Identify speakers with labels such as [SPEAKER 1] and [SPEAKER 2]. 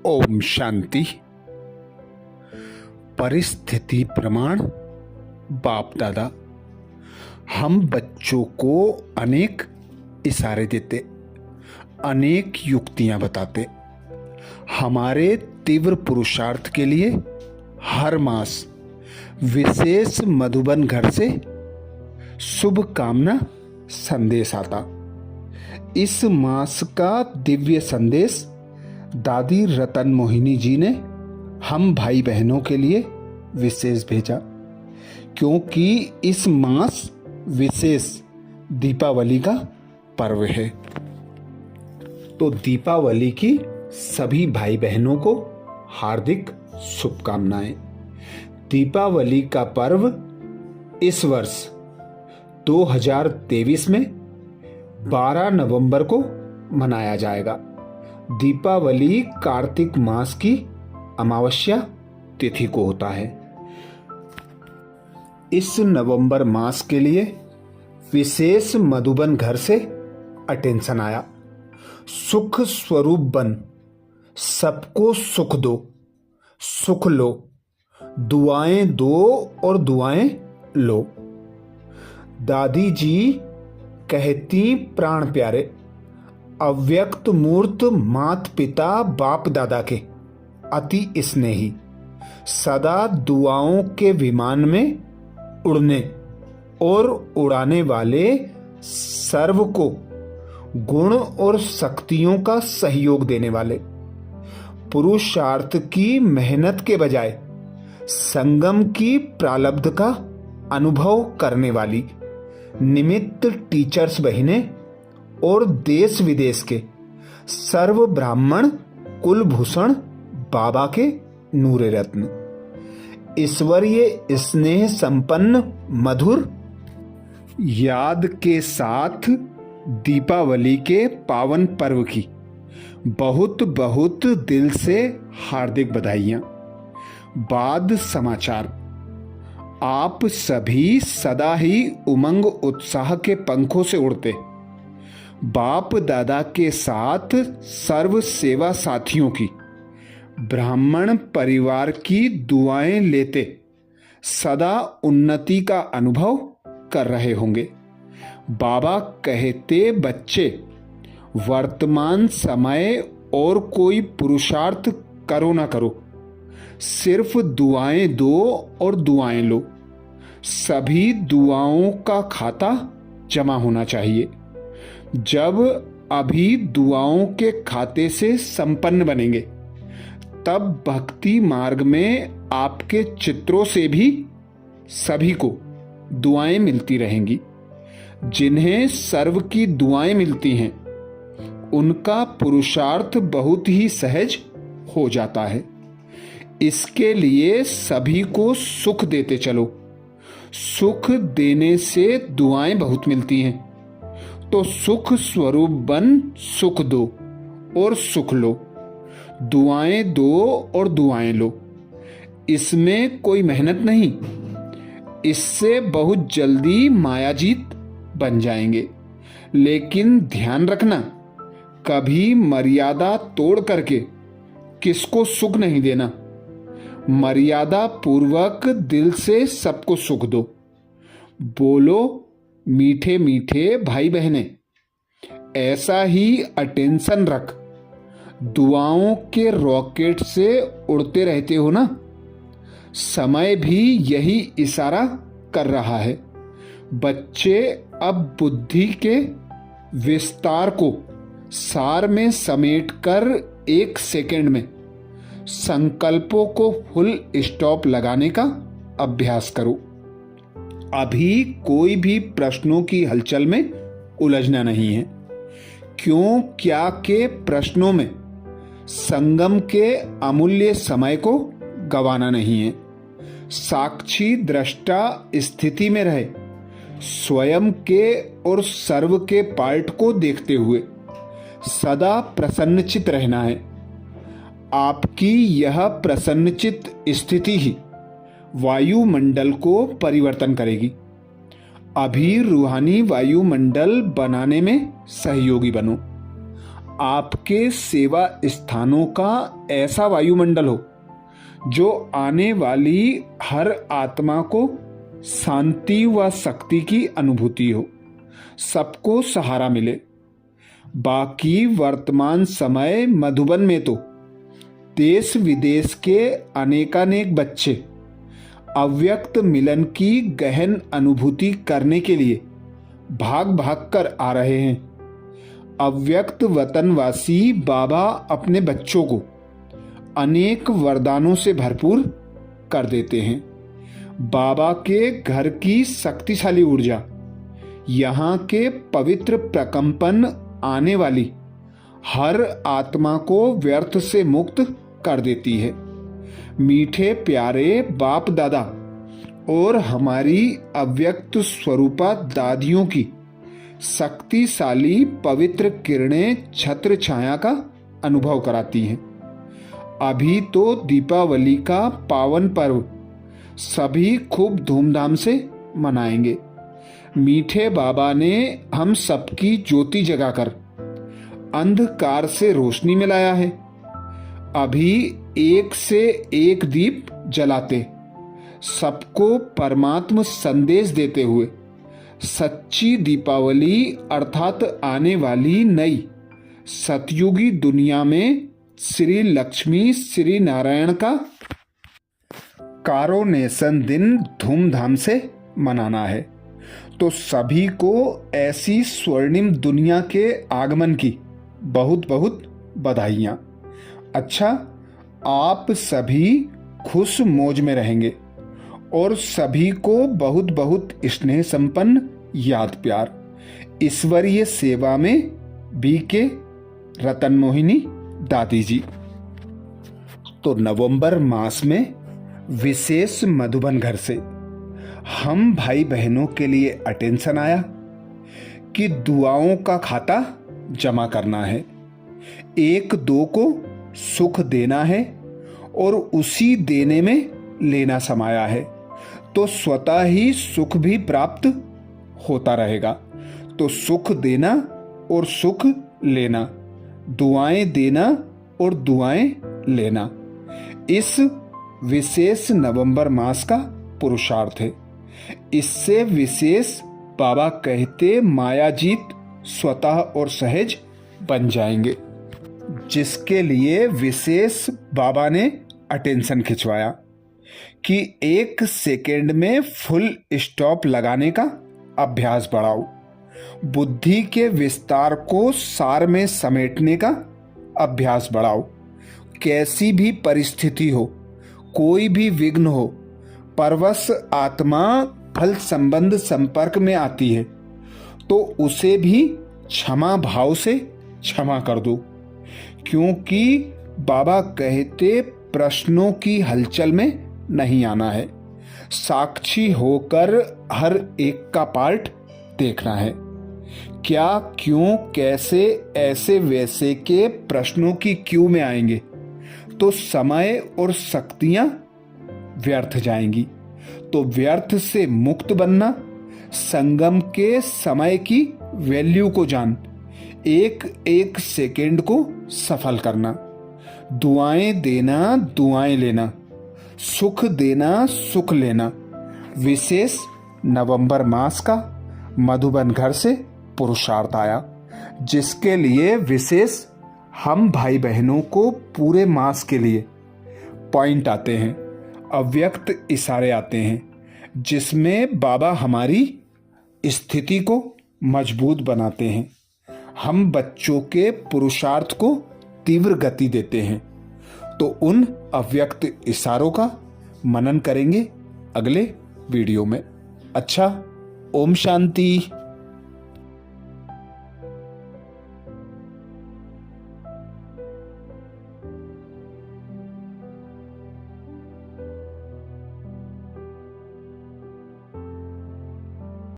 [SPEAKER 1] ओम शांति। परिस्थिति प्रमाण बाप दादा हम बच्चों को अनेक इशारे देते, अनेक युक्तियां बताते। हमारे तीव्र पुरुषार्थ के लिए हर मास विशेष मधुबन घर से शुभ कामना संदेश आता। इस मास का दिव्य संदेश दादी रतन मोहिनी जी ने हम भाई बहनों के लिए विशेष भेजा, क्योंकि इस मास विशेष दीपावली का पर्व है। तो दीपावली की सभी भाई बहनों को हार्दिक शुभकामनाएं। दीपावली का पर्व इस वर्ष 2023 में 12 नवंबर को मनाया जाएगा। दीपावली कार्तिक मास की अमावस्या तिथि को होता है। इस नवंबर मास के लिए विशेष मधुबन घर से अटेंशन आया। सुख स्वरूप बन, सबको सुख दो, सुख लो, दुआएं दो और दुआएं लो। दादी जी कहती प्राण प्यारे, अव्यक्त मूर्त मात पिता बाप दादा के अति स्नेही, सदा दुआओं के विमान में उड़ने और उड़ाने वाले, सर्व को गुण और शक्तियों का सहयोग देने वाले, पुरुषार्थ की मेहनत के बजाय संगम की प्रारब्ध का अनुभव करने वाली निमित्त टीचर्स बहिने और देश विदेश के सर्व ब्राह्मण कुलभूषण बाबा के नूरे रत्न, ईश्वरीय स्नेह संपन्न मधुर याद के साथ दीपावली के पावन पर्व की बहुत बहुत दिल से हार्दिक बधाइयां। बाद समाचार। आप सभी सदा ही उमंग उत्साह के पंखों से उड़ते, बाप दादा के साथ सर्व सेवा साथियों की, ब्राह्मण परिवार की दुआएं लेते सदा उन्नति का अनुभव कर रहे होंगे। बाबा कहते बच्चे वर्तमान समय और कोई पुरुषार्थ करो ना करो, सिर्फ दुआएं दो और दुआएं लो। सभी दुआओं का खाता जमा होना चाहिए। जब अभी दुआओं के खाते से संपन्न बनेंगे, तब भक्ति मार्ग में आपके चित्रों से भी सभी को दुआएं मिलती रहेंगी। जिन्हें सर्व की दुआएं मिलती हैं, उनका पुरुषार्थ बहुत ही सहज हो जाता है। इसके लिए सभी को सुख देते चलो। सुख देने से दुआएं बहुत मिलती हैं, तो सुख स्वरूप बन, सुख दो और सुख लो, दुआएं दो और दुआएं लो। इसमें कोई मेहनत नहीं, इससे बहुत जल्दी मायाजीत बन जाएंगे। लेकिन ध्यान रखना, कभी मर्यादा तोड़ करके किसको सुख नहीं देना। मर्यादा पूर्वक दिल से सबको सुख दो। बोलो मीठे मीठे भाई बहने, ऐसा ही अटेंशन रख। दुआओं के रॉकेट से उड़ते रहते हो ना। समय भी यही इशारा कर रहा है। बच्चे अब बुद्धि के विस्तार को सार में समेटकर 1 सेकंड में संकल्पों को फुल स्टॉप लगाने का अभ्यास करो। अभी कोई भी प्रश्नों की हलचल में उलझना नहीं है। क्यों क्या के प्रश्नों में संगम के अमूल्य समय को गंवाना नहीं है। साक्षी दृष्टा स्थिति में रहे, स्वयं के और सर्व के पार्ट को देखते हुए सदा प्रसन्नचित रहना है। आपकी यह प्रसन्नचित स्थिति ही वायुमंडल को परिवर्तन करेगी। अभी रूहानी वायुमंडल बनाने में सहयोगी बनो। आपके सेवा स्थानों का ऐसा वायुमंडल हो जो आने वाली हर आत्मा को शांति व शक्ति की अनुभूति हो, सबको सहारा मिले। बाकी वर्तमान समय मधुबन में तो देश विदेश के अनेकानेक बच्चे अव्यक्त मिलन की गहन अनुभूति करने के लिए भाग भाग कर आ रहे हैं। अव्यक्त वतनवासी बाबा अपने बच्चों को अनेक वरदानों से भरपूर कर देते हैं। बाबा के घर की शक्तिशाली ऊर्जा यहाँ के पवित्र प्रकंपन आने वाली हर आत्मा को व्यर्थ से मुक्त कर देती है। मीठे प्यारे बाप दादा और हमारी अव्यक्त स्वरूपा दादियों की शक्तिशाली पवित्र किरणें छत्र छाया का अनुभव कराती हैं। अभी तो दीपावली का पावन पर्व सभी खूब धूमधाम से मनाएंगे। मीठे बाबा ने हम सबकी ज्योति जगाकर अंधकार से रोशनी में लाया है। अभी एक से एक दीप जलाते सबको परमात्म संदेश देते हुए सच्ची दीपावली अर्थात आने वाली नई सतयुगी दुनिया में श्री लक्ष्मी श्री नारायण का कारोनेशन दिन धूमधाम से मनाना है। तो सभी को ऐसी स्वर्णिम दुनिया के आगमन की बहुत बहुत बधाइयाँ। अच्छा, आप सभी खुश मौज में रहेंगे और सभी को बहुत बहुत स्नेह संपन्न याद प्यार। ईश्वरीय सेवा में बीके रतन मोहिनी दादी जी। तो नवंबर मास में विशेष मधुबन घर से हम भाई बहनों के लिए अटेंशन आया कि दुआओं का खाता जमा करना है, एक दो को सुख देना है और उसी देने में लेना समाया है, तो स्वतः ही सुख भी प्राप्त होता रहेगा। तो सुख देना और सुख लेना, दुआएं देना और दुआएं लेना, इस विशेष नवंबर मास का पुरुषार्थ है। इससे विशेष बाबा कहते मायाजीत स्वतः और सहज बन जाएंगे, जिसके लिए विशेष बाबा ने अटेंशन खिंचवाया कि 1 सेकेंड में फुल स्टॉप लगाने का अभ्यास बढ़ाओ, बुद्धि के विस्तार को सार में समेटने का अभ्यास बढ़ाओ। कैसी भी परिस्थिति हो, कोई भी विघ्न हो, परवश आत्मा फल संबंध संपर्क में आती है तो उसे भी क्षमा भाव से क्षमा कर दो, क्योंकि बाबा कहते प्रश्नों की हलचल में नहीं आना है, साक्षी होकर हर एक का पार्ट देखना है। क्या क्यों कैसे ऐसे वैसे के प्रश्नों की क्यू में आएंगे तो समय और शक्तियां व्यर्थ जाएंगी। तो व्यर्थ से मुक्त बनना, संगम के समय की वैल्यू को जान, एक एक सेकेंड को सफल करना, दुआएं देना दुआएं लेना, सुख देना सुख लेना। विशेष नवंबर मास का मधुबन घर से पुरुषार्थ आया, जिसके लिए विशेष हम भाई बहनों को पूरे मास के लिए पॉइंट आते हैं, अव्यक्त इशारे आते हैं, जिसमें बाबा हमारी स्थिति को मजबूत बनाते हैं। हम बच्चों के पुरुषार्थ को तीव्र गति देते हैं। तो उन अव्यक्त इशारों का मनन करेंगे अगले वीडियो में। अच्छा, ओम शांति।